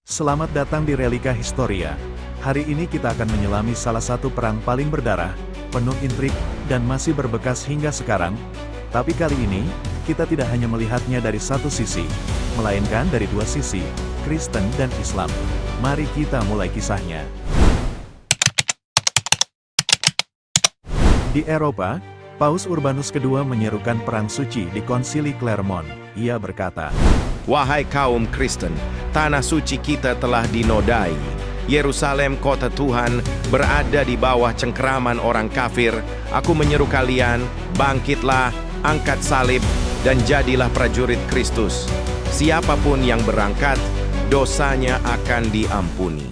Selamat datang di Relika Historia. Hari ini kita akan menyelami salah satu perang paling berdarah, penuh intrik, dan masih berbekas hingga sekarang. Tapi kali ini, kita tidak hanya melihatnya dari satu sisi, melainkan dari dua sisi, Kristen dan Islam. Mari kita mulai kisahnya. Di Eropa, Paus Urbanus II menyerukan perang suci di Konsili Clermont. Ia berkata, "Wahai kaum Kristen, tanah suci kita telah dinodai. Yerusalem kota Tuhan berada di bawah cengkeraman orang kafir. Aku menyeru kalian, bangkitlah, angkat salib, dan jadilah prajurit Kristus. Siapapun yang berangkat, dosanya akan diampuni."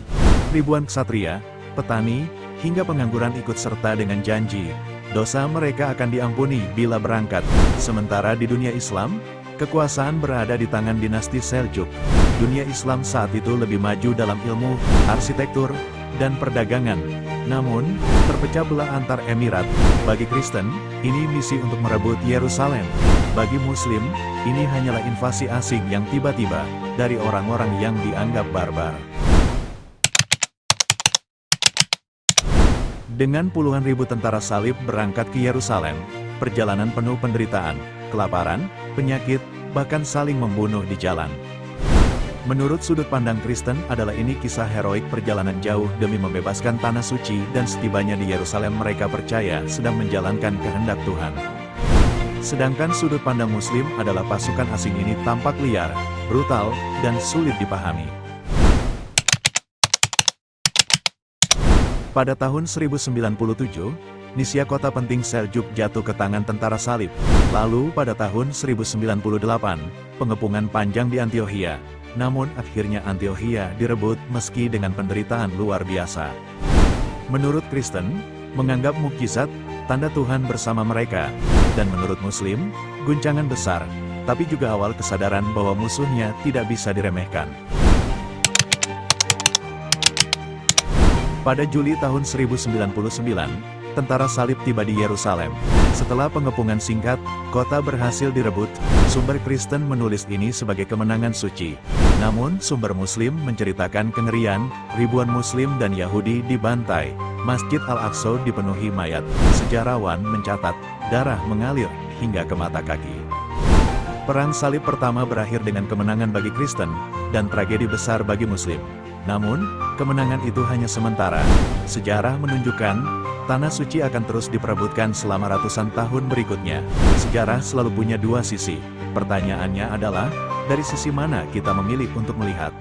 Ribuan ksatria, petani, hingga pengangguran ikut serta dengan janji, dosa mereka akan diampuni bila berangkat. Sementara di dunia Islam, kekuasaan berada di tangan dinasti Seljuk. Dunia Islam saat itu lebih maju dalam ilmu, arsitektur, dan perdagangan. Namun, terpecah belah antar emirat. Bagi Kristen, ini misi untuk merebut Yerusalem. Bagi Muslim, ini hanyalah invasi asing yang tiba-tiba, dari orang-orang yang dianggap barbar. Dengan puluhan ribu tentara salib berangkat ke Yerusalem, perjalanan penuh penderitaan, kelaparan, penyakit, bahkan saling membunuh di jalan. Menurut sudut pandang Kristen adalah ini kisah heroik perjalanan jauh demi membebaskan tanah suci, dan setibanya di Yerusalem mereka percaya sedang menjalankan kehendak Tuhan. Sedangkan sudut pandang Muslim adalah pasukan asing ini tampak liar, brutal, dan sulit dipahami. Pada tahun 1097, Nisya kota penting Seljuk jatuh ke tangan tentara salib. Lalu pada tahun 1098, pengepungan panjang di Antiokhia. Namun akhirnya Antiokhia direbut meski dengan penderitaan luar biasa. Menurut Kristen, menganggap mukjizat, tanda Tuhan bersama mereka. Dan menurut Muslim, guncangan besar, tapi juga awal kesadaran bahwa musuhnya tidak bisa diremehkan. Pada Juli tahun 1099, tentara salib tiba di Yerusalem. Setelah pengepungan singkat, kota berhasil direbut. Sumber Kristen menulis ini sebagai kemenangan suci. Namun, sumber Muslim menceritakan kengerian, ribuan Muslim dan Yahudi dibantai. Masjid Al-Aqsa dipenuhi mayat. Sejarawan mencatat, darah mengalir hingga ke mata kaki. Perang salib pertama berakhir dengan kemenangan bagi Kristen, dan tragedi besar bagi Muslim. Namun, kemenangan itu hanya sementara. Sejarah menunjukkan, tanah suci akan terus diperebutkan selama ratusan tahun berikutnya. Sejarah selalu punya dua sisi. Pertanyaannya adalah, dari sisi mana kita memilih untuk melihat?